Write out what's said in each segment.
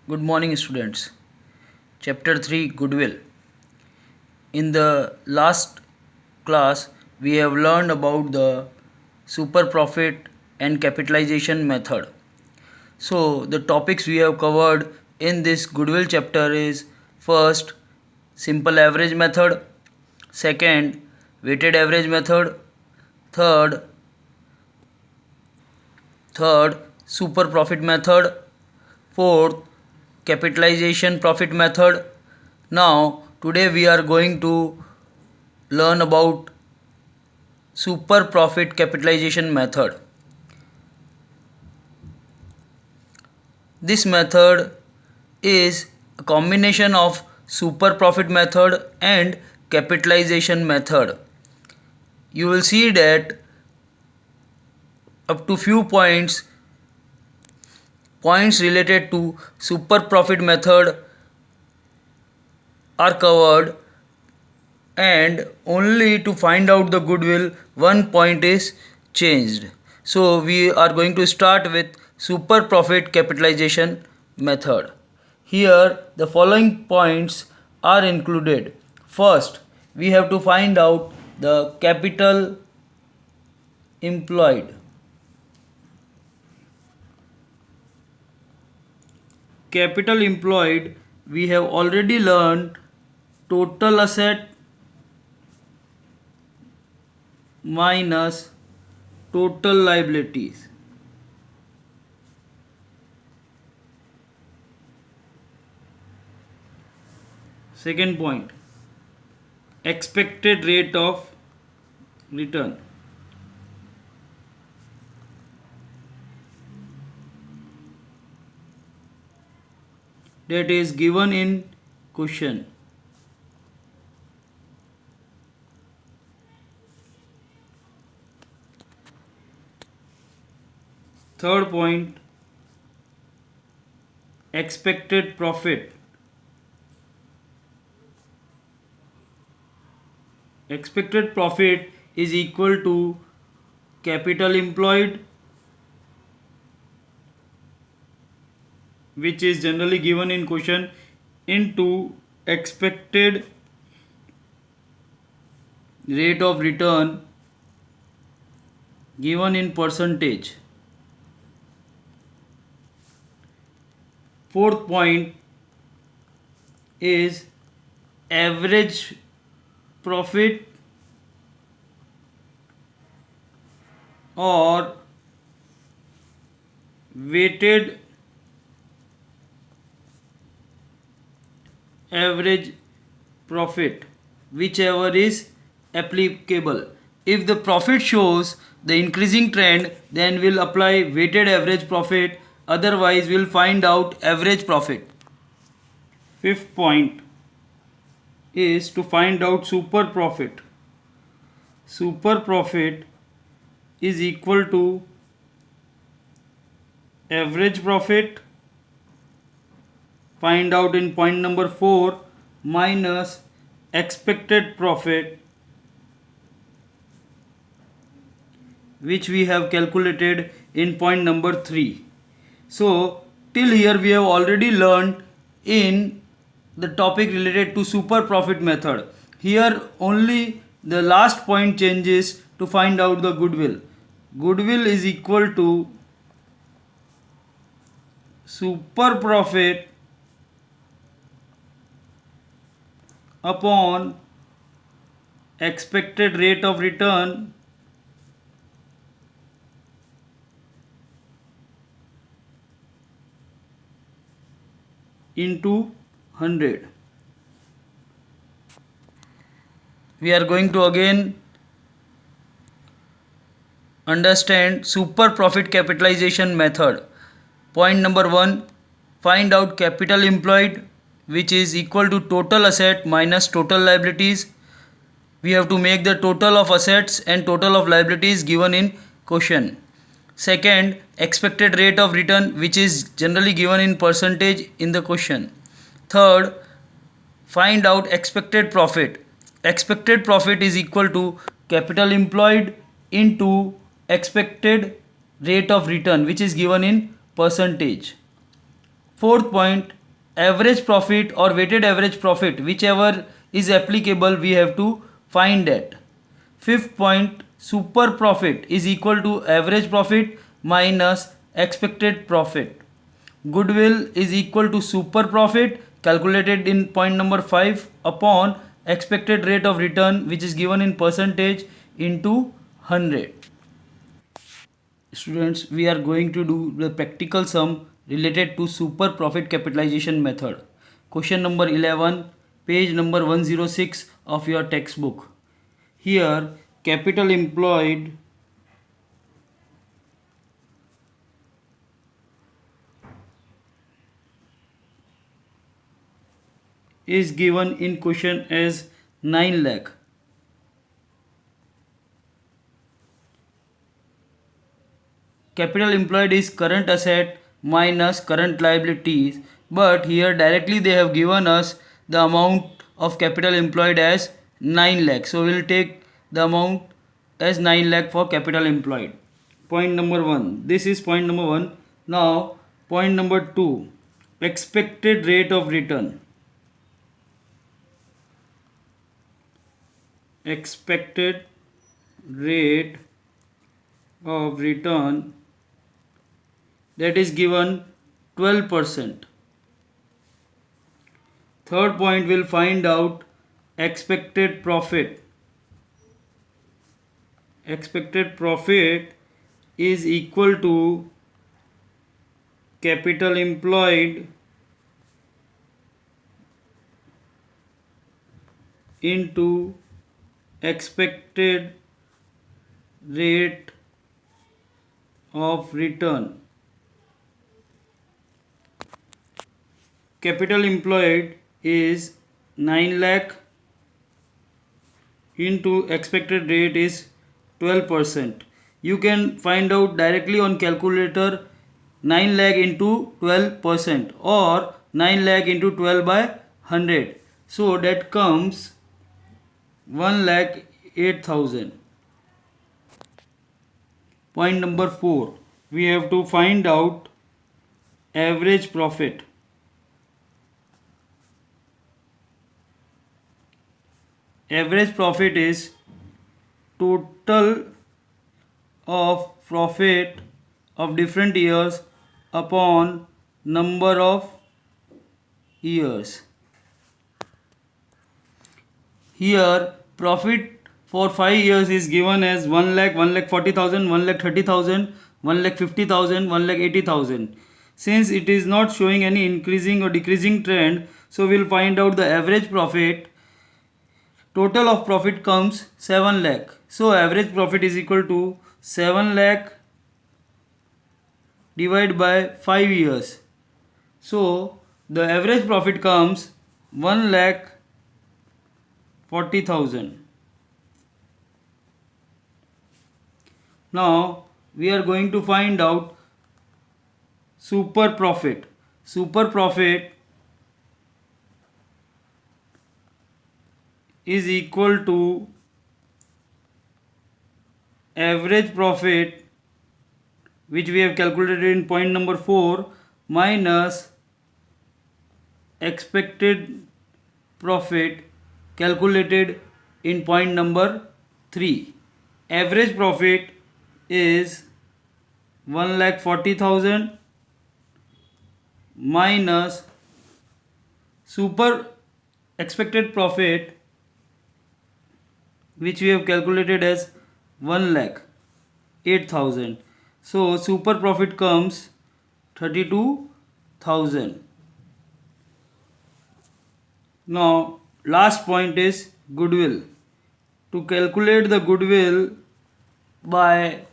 Good morning, students. Chapter 3 Goodwill. In the last class, we have learned about the super profit and capitalization method. So, the topics we have covered in this Goodwill chapter is first, simple average method, second, weighted average method, third, super profit method, fourth, capitalization profit method. Now today we are going to learn about super profit capitalization method. This method is a combination of super profit method and capitalization method. You will see that up to few points related to super profit method are covered, and only to find out the goodwill one point is changed. So we are going to start with super profit capitalization method. Here the following points are included. First, we have to find out the capital employed. Capital employed, we have already learned total asset minus total liabilities. Second point, expected rate of return. That is given in question. Third point, expected profit. Expected profit is equal to capital employed, which is generally given in question, into expected rate of return given in percentage. Fourth point is average profit or weighted average profit, whichever is applicable. If the profit shows the increasing trend, then we'll apply weighted average profit, otherwise we'll find out average profit. Fifth point is to find out super profit. Super profit is equal to average profit, find out in point number 4, minus expected profit, which we have calculated in point number 3. So till here we have already learned in the topic related to super profit method. Here only the last point changes to find out the goodwill. Goodwill is equal to super profit upon expected rate of return into 100. We are going to again understand super profit capitalization method. Point number 1, find out capital employed, which is equal to total asset minus total liabilities. We have to make the total of assets and total of liabilities given in question. Second, expected rate of return, which is generally given in percentage in the question. Third, find out expected profit. Expected profit is equal to capital employed into expected rate of return, which is given in percentage. Fourth point, average profit or weighted average profit, whichever is applicable, we have to find that. Fifth point, super profit is equal to average profit minus expected profit. Goodwill is equal to super profit calculated in point number 5 upon expected rate of return, which is given in percentage, into 100. Students, we are going to do the practical sum related to super profit capitalization method. Question number 11, page number 106 of your textbook. Here, capital employed is given in question as 9 lakh. Capital employed is current asset minus current liabilities, but here directly they have given us the amount of capital employed as 9 lakh. So we will take the amount as 9 lakh for capital employed. Point number 1. This is point number 1. Now point number 2. Expected rate of return. Expected rate of return, that is given 12%. Third point, will find out expected profit. Expected profit is equal to capital employed into expected rate of return. Capital employed is 9 lakh into expected rate is 12%. You can find out directly on calculator 9 lakh into 12% or 9 lakh into 12 by 100. So that comes 1,08,000. Point number 4. We have to find out average profit. Average profit is total of profit of different years upon number of years. Here profit for 5 years is given as 1 lakh, 1,40,000, 1,30,000, 1,50,000, 1,80,000. Since it is not showing any increasing or decreasing trend, so we will find out the average profit. Total of profit comes 7 lakh. So average profit is equal to 7 lakh divided by 5 years. So the average profit comes 1,40,000. Now we are going to find out super profit. Super profit is equal to average profit, which we have calculated in point number 4, minus expected profit calculated in point number 3. Average profit is 1,40,000 minus super expected profit, which we have calculated as 1,08,000. So super profit comes 32,000. Now last point is goodwill. To calculate the goodwill by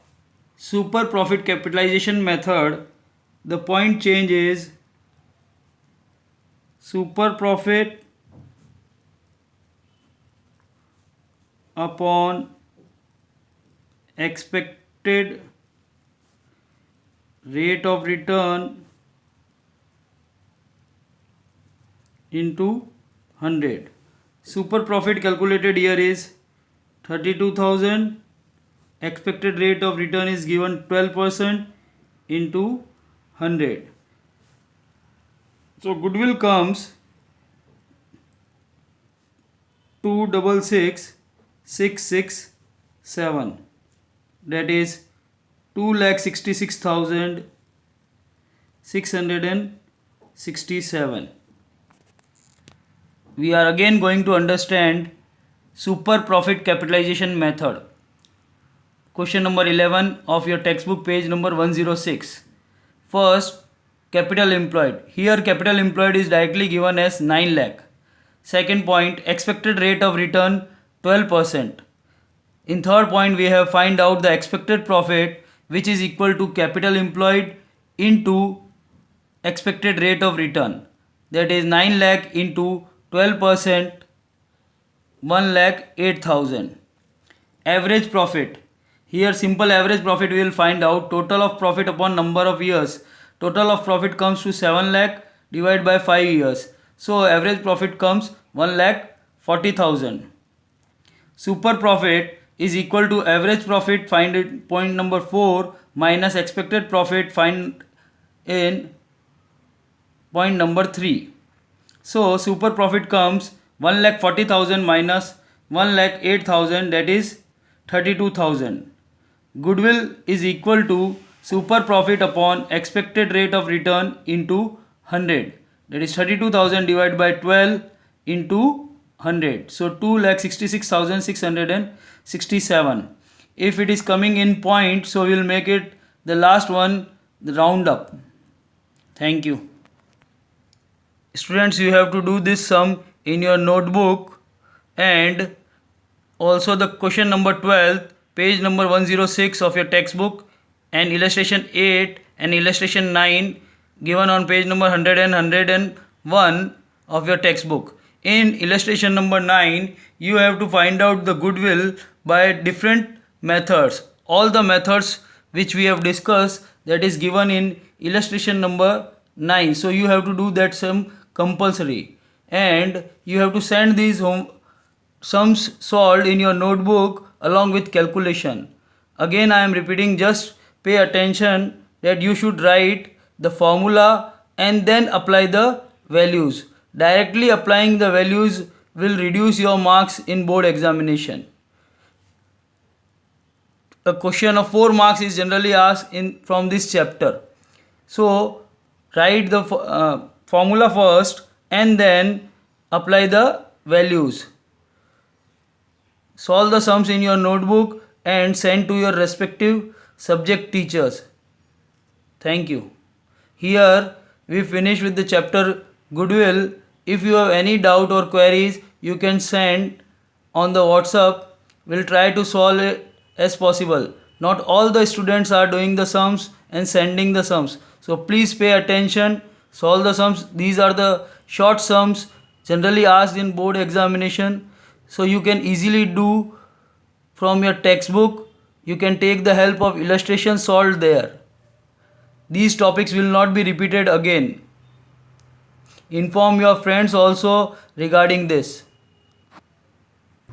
super profit capitalization method, the point change is super profit upon expected rate of return into 100. Super profit calculated here is 32,000. Expected rate of return is given 12% into 100. So goodwill comes 266,667, that is 2,66,667. We are again going to understand super profit capitalization method. Question number 11 of your textbook, page number 106. First, capital employed. Here capital employed is directly given as 9 lakh. Second point, expected rate of return 12%. In third point, we have find out the expected profit, which is equal to capital employed into expected rate of return, that is 9 lakh into 12%, 1 lakh 8,000. Average profit. Here simple average profit we will find out. Total of profit upon number of years. Total of profit comes to 7 lakh divided by 5 years. So average profit comes 1 lakh 40,000. Super profit is equal to average profit, find it point number 4, minus expected profit, find in point number 3. So super profit comes 1 lakh 40,000 minus 1 lakh 8,000, that is 32,000. Goodwill is equal to super profit upon expected rate of return into 100, that is 32,000 divided by 12 into 100. So 2,66,667. If it is coming in point, so we will make it the last one, the round up. Thank you. Students, you have to do this sum in your notebook, and also the question number 12, page number 106 of your textbook, and illustration 8 and illustration 9 given on page number 100 and 101 of your textbook. In illustration number 9, you have to find out the goodwill by different methods. All the methods which we have discussed, that is given in illustration number 9. So you have to do that sum compulsory, and you have to send these sums solved in your notebook along with calculation. Again I am repeating, just pay attention that you should write the formula and then apply the values. Directly applying the values will reduce your marks in board examination. A question of 4 marks is generally asked from this chapter. So write the formula first and then apply the values. Solve the sums in your notebook and send to your respective subject teachers. Thank you. Here we finish with the chapter goodwill. If you have any doubt or queries, you can send on the WhatsApp. We'll try to solve it as possible. Not all the students are doing the sums and sending the sums. So please pay attention, solve the sums. These are the short sums generally asked in board examination. So you can easily do from your textbook. You can take the help of illustration solved there. These topics will not be repeated again. Inform your friends also regarding this.